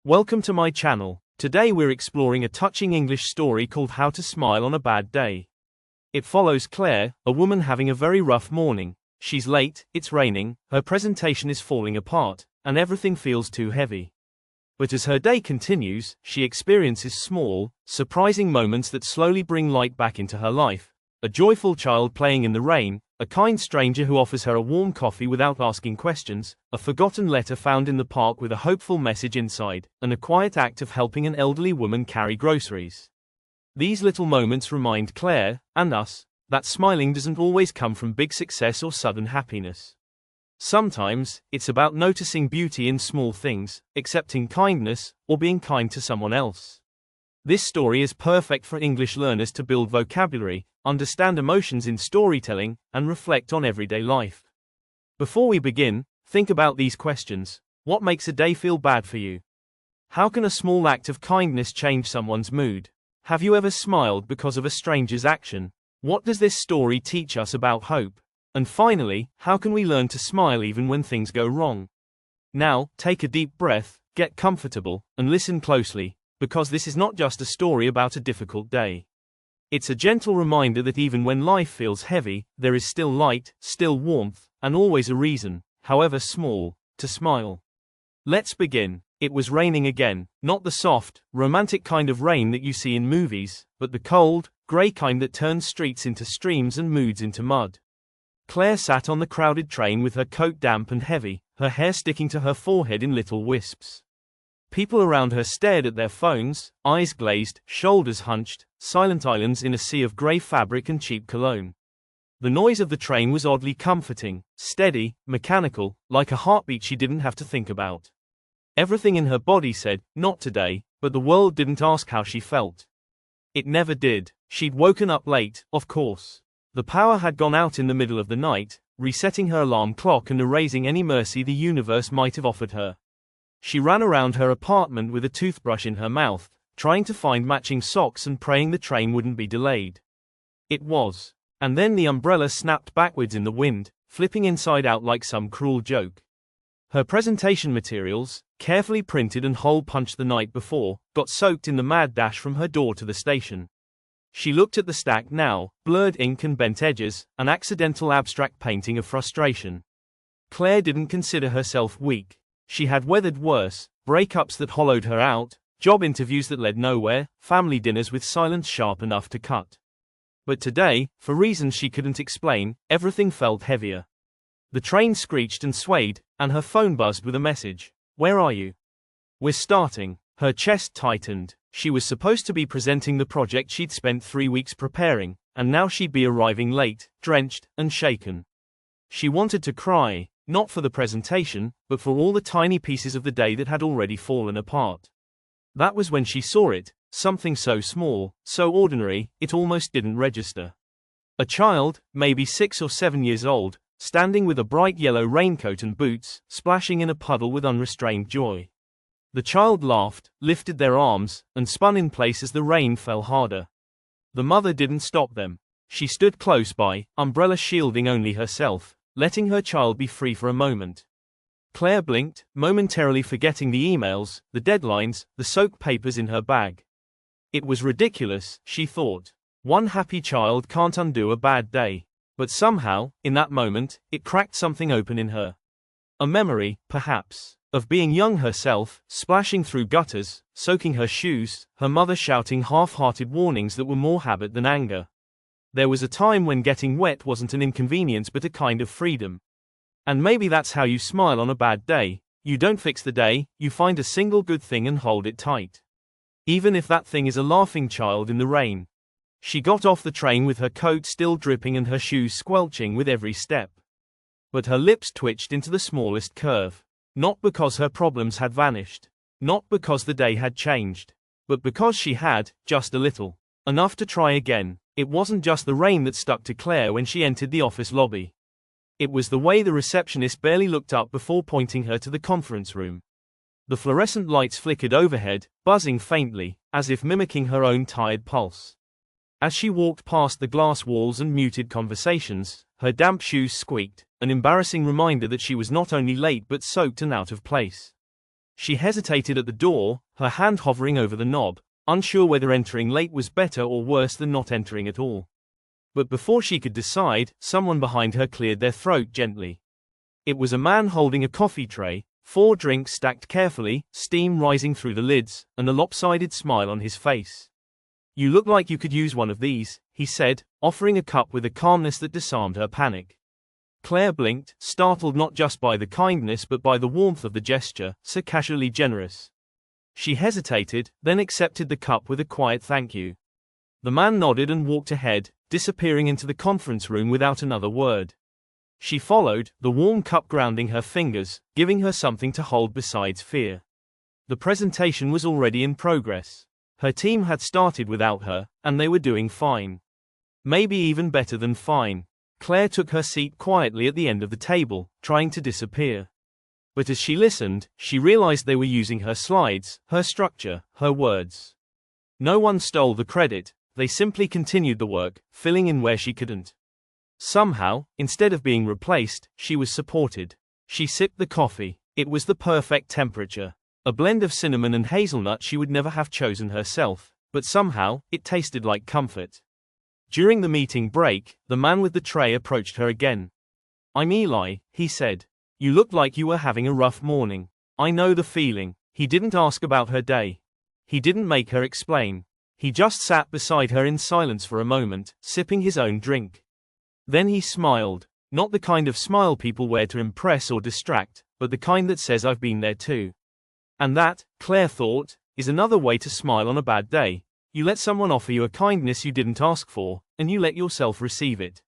Welcome to my channel. Today we're exploring a touching English story called How to Smile on a Bad Day. It follows Claire, a woman having a very rough morning. She's late, it's raining, her presentation is falling apart, and everything feels too heavy. But as her day continues, she experiences small, surprising moments that slowly bring light back into her life. A joyful child playing in the rain, a kind stranger who offers her a warm coffee without asking questions, a forgotten letter found in the park with a hopeful message inside, and a quiet act of helping an elderly woman carry groceries. These little moments remind Claire, and us, that smiling doesn't always come from big success or sudden happiness. Sometimes, it's about noticing beauty in small things, accepting kindness, or being kind to someone else. This story is perfect for English learners to build vocabulary, understand emotions in storytelling, and reflect on everyday life. Before we begin, think about these questions. What makes a day feel bad for you? How can a small act of kindness change someone's mood? Have you ever smiled because of a stranger's action? What does this story teach us about hope? And finally, how can we learn to smile even when things go wrong? Now, take a deep breath, get comfortable, and listen closely, because this is not just a story about a difficult day. It's a gentle reminder that even when life feels heavy, there is still light, still warmth, and always a reason, however small, to smile. Let's begin. It was raining again, not the soft, romantic kind of rain that you see in movies, but the cold, grey kind that turns streets into streams and moods into mud. Claire sat on the crowded train with her coat damp and heavy, her hair sticking to her forehead in little wisps. People around her stared at their phones, eyes glazed, shoulders hunched, silent islands in a sea of grey fabric and cheap cologne. The noise of the train was oddly comforting, steady, mechanical, like a heartbeat she didn't have to think about. Everything in her body said, not today, but the world didn't ask how she felt. It never did. She'd woken up late, of course. The power had gone out in the middle of the night, resetting her alarm clock and erasing any mercy the universe might have offered her. She ran around her apartment with a toothbrush in her mouth, trying to find matching socks and praying the train wouldn't be delayed. It was. And then the umbrella snapped backwards in the wind, flipping inside out like some cruel joke. Her presentation materials, carefully printed and hole-punched the night before, got soaked in the mad dash from her door to the station. She looked at the stack now, blurred ink and bent edges, an accidental abstract painting of frustration. Claire didn't consider herself weak. She had weathered worse, breakups that hollowed her out, job interviews that led nowhere, family dinners with silence sharp enough to cut. But today, for reasons she couldn't explain, everything felt heavier. The train screeched and swayed, and her phone buzzed with a message. Where are you? We're starting. Her chest tightened. She was supposed to be presenting the project she'd spent 3 weeks preparing, and now she'd be arriving late, drenched, and shaken. She wanted to cry, not for the presentation, but for all the tiny pieces of the day that had already fallen apart. That was when she saw it, something so small, so ordinary, it almost didn't register. A child, maybe 6 or 7 years old, standing with a bright yellow raincoat and boots, splashing in a puddle with unrestrained joy. The child laughed, lifted their arms, and spun in place as the rain fell harder. The mother didn't stop them. She stood close by, umbrella shielding only herself, letting her child be free for a moment. Claire blinked, momentarily forgetting the emails, the deadlines, the soaked papers in her bag. It was ridiculous, she thought. One happy child can't undo a bad day. But somehow, in that moment, it cracked something open in her. A memory, perhaps, of being young herself, splashing through gutters, soaking her shoes, her mother shouting half-hearted warnings that were more habit than anger. There was a time when getting wet wasn't an inconvenience but a kind of freedom. And maybe that's how you smile on a bad day. You don't fix the day, you find a single good thing and hold it tight. Even if that thing is a laughing child in the rain. She got off the train with her coat still dripping and her shoes squelching with every step. But her lips twitched into the smallest curve. Not because her problems had vanished. Not because the day had changed. But because she had, just a little. Enough to try again. It wasn't just the rain that stuck to Claire when she entered the office lobby. It was the way the receptionist barely looked up before pointing her to the conference room. The fluorescent lights flickered overhead, buzzing faintly, as if mimicking her own tired pulse. As she walked past the glass walls and muted conversations, her damp shoes squeaked, an embarrassing reminder that she was not only late but soaked and out of place. She hesitated at the door, her hand hovering over the knob, unsure whether entering late was better or worse than not entering at all. But before she could decide, someone behind her cleared their throat gently. It was a man holding a coffee tray, 4 drinks stacked carefully, steam rising through the lids, and a lopsided smile on his face. "You look like you could use one of these," he said, offering a cup with a calmness that disarmed her panic. Claire blinked, startled not just by the kindness but by the warmth of the gesture, so casually generous. She hesitated, then accepted the cup with a quiet thank you. The man nodded and walked ahead, disappearing into the conference room without another word. She followed, the warm cup grounding her fingers, giving her something to hold besides fear. The presentation was already in progress. Her team had started without her, and they were doing fine. Maybe even better than fine. Claire took her seat quietly at the end of the table, trying to disappear. But as she listened, she realized they were using her slides, her structure, her words. No one stole the credit, they simply continued the work, filling in where she couldn't. Somehow, instead of being replaced, she was supported. She sipped the coffee. It was the perfect temperature. A blend of cinnamon and hazelnut she would never have chosen herself, but somehow, it tasted like comfort. During the meeting break, the man with the tray approached her again. "I'm Eli," he said. "You look like you were having a rough morning. I know the feeling." He didn't ask about her day. He didn't make her explain. He just sat beside her in silence for a moment, sipping his own drink. Then he smiled. Not the kind of smile people wear to impress or distract, but the kind that says "I've been there too." And that, Claire thought, is another way to smile on a bad day. You let someone offer you a kindness you didn't ask for, and you let yourself receive it.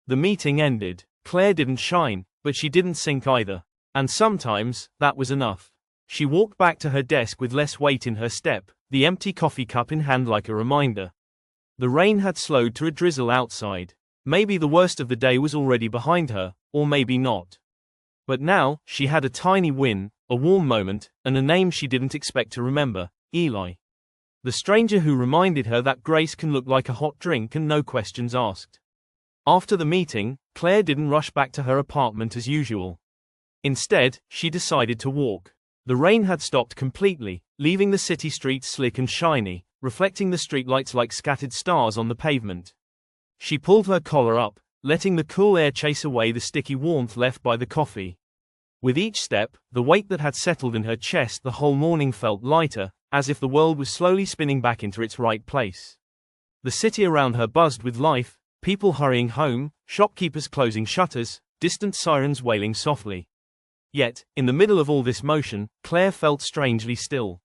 The meeting ended. Claire didn't shine, but she didn't sink either. And sometimes, that was enough. She walked back to her desk with less weight in her step, the empty coffee cup in hand like a reminder. The rain had slowed to a drizzle outside. Maybe the worst of the day was already behind her, or maybe not. But now, she had a tiny win, a warm moment, and a name she didn't expect to remember: Eli. The stranger who reminded her that grace can look like a hot drink and no questions asked. After the meeting, Claire didn't rush back to her apartment as usual. Instead, she decided to walk. The rain had stopped completely, leaving the city streets slick and shiny, reflecting the streetlights like scattered stars on the pavement. She pulled her collar up, letting the cool air chase away the sticky warmth left by the coffee. With each step, the weight that had settled in her chest the whole morning felt lighter, as if the world was slowly spinning back into its right place. The city around her buzzed with life, people hurrying home, shopkeepers closing shutters, distant sirens wailing softly. Yet, in the middle of all this motion, Claire felt strangely still.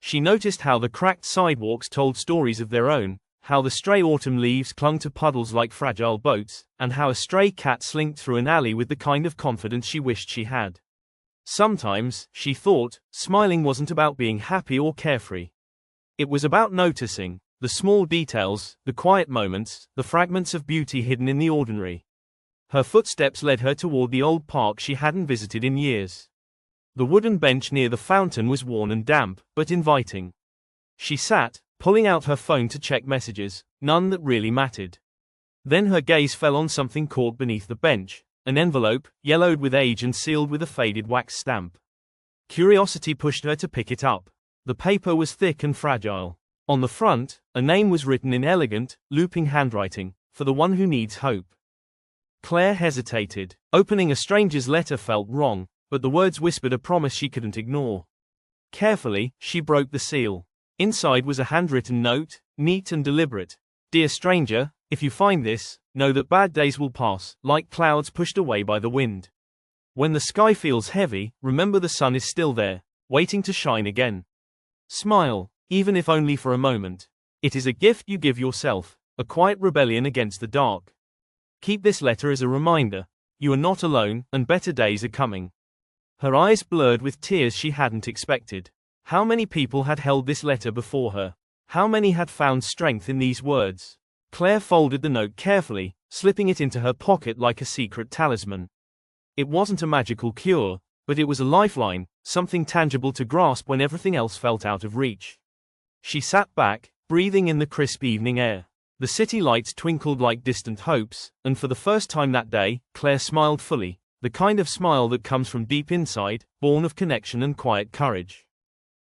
She noticed how the cracked sidewalks told stories of their own, how the stray autumn leaves clung to puddles like fragile boats, and how a stray cat slinked through an alley with the kind of confidence she wished she had. Sometimes, she thought, smiling wasn't about being happy or carefree. It was about noticing the small details, the quiet moments, the fragments of beauty hidden in the ordinary. Her footsteps led her toward the old park she hadn't visited in years. The wooden bench near the fountain was worn and damp, but inviting. She sat, pulling out her phone to check messages, none that really mattered. Then her gaze fell on something caught beneath the bench, an envelope, yellowed with age and sealed with a faded wax stamp. Curiosity pushed her to pick it up. The paper was thick and fragile. On the front, a name was written in elegant, looping handwriting, "For the one who needs hope." Claire hesitated. Opening a stranger's letter felt wrong, but the words whispered a promise she couldn't ignore. Carefully, she broke the seal. Inside was a handwritten note, neat and deliberate. "Dear stranger, if you find this, know that bad days will pass, like clouds pushed away by the wind. When the sky feels heavy, remember the sun is still there, waiting to shine again. Smile, even if only for a moment. It is a gift you give yourself, a quiet rebellion against the dark. Keep this letter as a reminder. You are not alone, and better days are coming." Her eyes blurred with tears she hadn't expected. How many people had held this letter before her? How many had found strength in these words? Claire folded the note carefully, slipping it into her pocket like a secret talisman. It wasn't a magical cure, but it was a lifeline, something tangible to grasp when everything else felt out of reach. She sat back, breathing in the crisp evening air. The city lights twinkled like distant hopes, and for the first time that day, Claire smiled fully, the kind of smile that comes from deep inside, born of connection and quiet courage.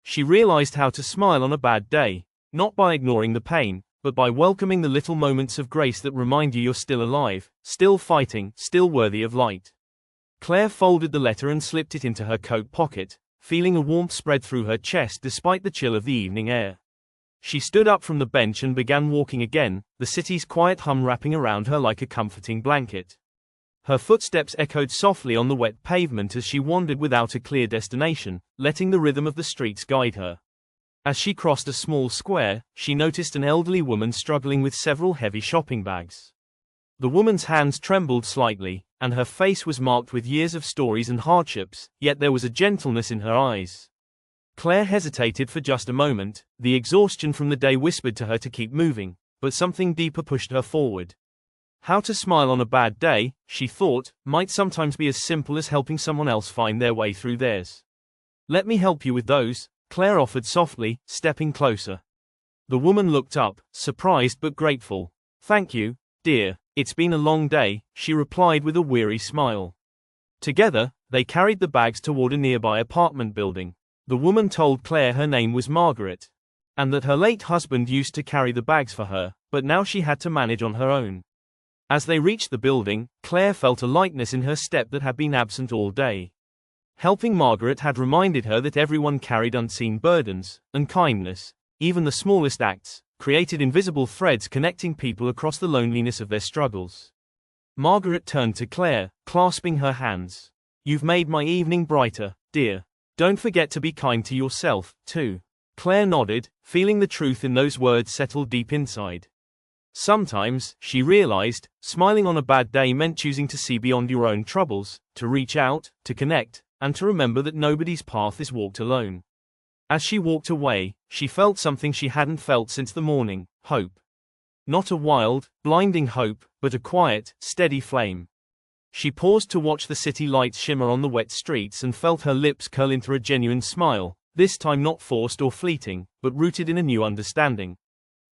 She realized how to smile on a bad day, not by ignoring the pain, but by welcoming the little moments of grace that remind you you're still alive, still fighting, still worthy of light. Claire folded the letter and slipped it into her coat pocket, feeling a warmth spread through her chest despite the chill of the evening air. She stood up from the bench and began walking again, the city's quiet hum wrapping around her like a comforting blanket. Her footsteps echoed softly on the wet pavement as she wandered without a clear destination, letting the rhythm of the streets guide her. As she crossed a small square, she noticed an elderly woman struggling with several heavy shopping bags. The woman's hands trembled slightly, and her face was marked with years of stories and hardships, yet there was a gentleness in her eyes. Claire hesitated for just a moment, the exhaustion from the day whispered to her to keep moving, but something deeper pushed her forward. How to smile on a bad day, she thought, might sometimes be as simple as helping someone else find their way through theirs. "Let me help you with those," Claire offered softly, stepping closer. The woman looked up, surprised but grateful. "Thank you, dear, it's been a long day," she replied with a weary smile. Together, they carried the bags toward a nearby apartment building. The woman told Claire her name was Margaret, and that her late husband used to carry the bags for her, but now she had to manage on her own. As they reached the building, Claire felt a lightness in her step that had been absent all day. Helping Margaret had reminded her that everyone carried unseen burdens, and kindness, even the smallest acts, created invisible threads connecting people across the loneliness of their struggles. Margaret turned to Claire, clasping her hands. "You've made my evening brighter, dear. Don't forget to be kind to yourself, too." Claire nodded, feeling the truth in those words settle deep inside. Sometimes, she realized, smiling on a bad day meant choosing to see beyond your own troubles, to reach out, to connect, and to remember that nobody's path is walked alone. As she walked away, she felt something she hadn't felt since the morning: hope. Not a wild, blinding hope, but a quiet, steady flame. She paused to watch the city lights shimmer on the wet streets and felt her lips curl into a genuine smile, this time not forced or fleeting, but rooted in a new understanding.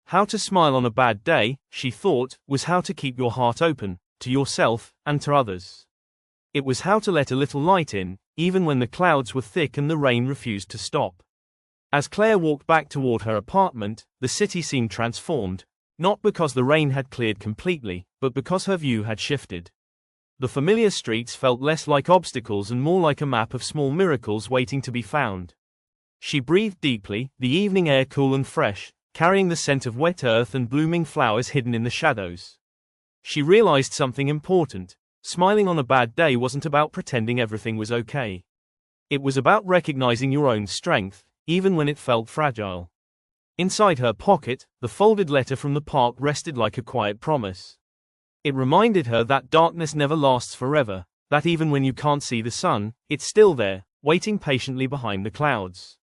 How to smile on a bad day, she thought, was how to keep your heart open, to yourself, and to others. It was how to let a little light in, even when the clouds were thick and the rain refused to stop. As Claire walked back toward her apartment, the city seemed transformed, not because the rain had cleared completely, but because her view had shifted. The familiar streets felt less like obstacles and more like a map of small miracles waiting to be found. She breathed deeply, the evening air cool and fresh, carrying the scent of wet earth and blooming flowers hidden in the shadows. She realized something important. Smiling on a bad day wasn't about pretending everything was okay. It was about recognizing your own strength, even when it felt fragile. Inside her pocket, the folded letter from the park rested like a quiet promise. It reminded her that darkness never lasts forever, that even when you can't see the sun, it's still there, waiting patiently behind the clouds.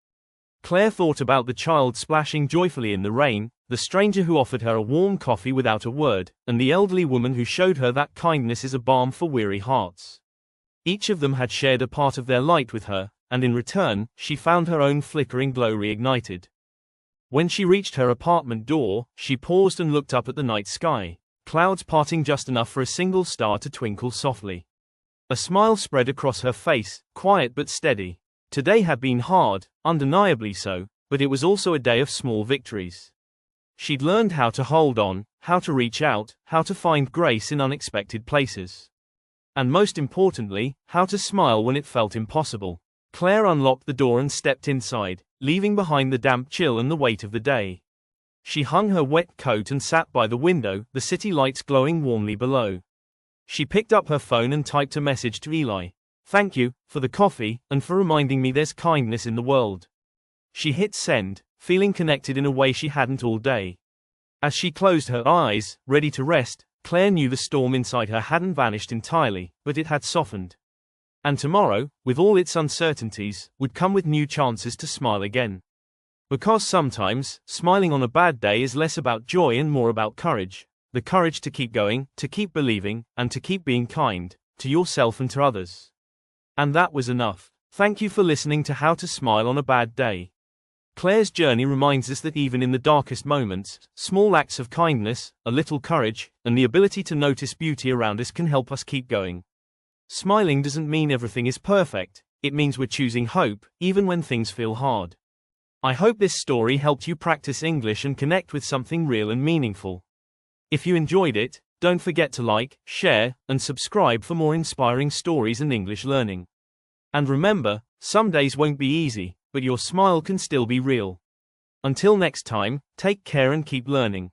Claire thought about the child splashing joyfully in the rain, the stranger who offered her a warm coffee without a word, and the elderly woman who showed her that kindness is a balm for weary hearts. Each of them had shared a part of their light with her, and in return, she found her own flickering glow reignited. When she reached her apartment door, she paused and looked up at the night sky, clouds parting just enough for a single star to twinkle softly. A smile spread across her face, quiet but steady. Today had been hard, undeniably so, but it was also a day of small victories. She'd learned how to hold on, how to reach out, how to find grace in unexpected places. And most importantly, how to smile when it felt impossible. Claire unlocked the door and stepped inside, leaving behind the damp chill and the weight of the day. She hung her wet coat and sat by the window, the city lights glowing warmly below. She picked up her phone and typed a message to Eli. "Thank you, for the coffee, and for reminding me there's kindness in the world." She hit send, feeling connected in a way she hadn't all day. As she closed her eyes, ready to rest, Claire knew the storm inside her hadn't vanished entirely, but it had softened. And tomorrow, with all its uncertainties, would come with new chances to smile again. Because sometimes, smiling on a bad day is less about joy and more about courage. The courage to keep going, to keep believing, and to keep being kind, to yourself and to others. And that was enough. Thank you for listening to How to Smile on a Bad Day. Claire's journey reminds us that even in the darkest moments, small acts of kindness, a little courage, and the ability to notice beauty around us can help us keep going. Smiling doesn't mean everything is perfect, it means we're choosing hope, even when things feel hard. I hope this story helped you practice English and connect with something real and meaningful. If you enjoyed it, don't forget to like, share, and subscribe for more inspiring stories and English learning. And remember, some days won't be easy, but your smile can still be real. Until next time, take care and keep learning.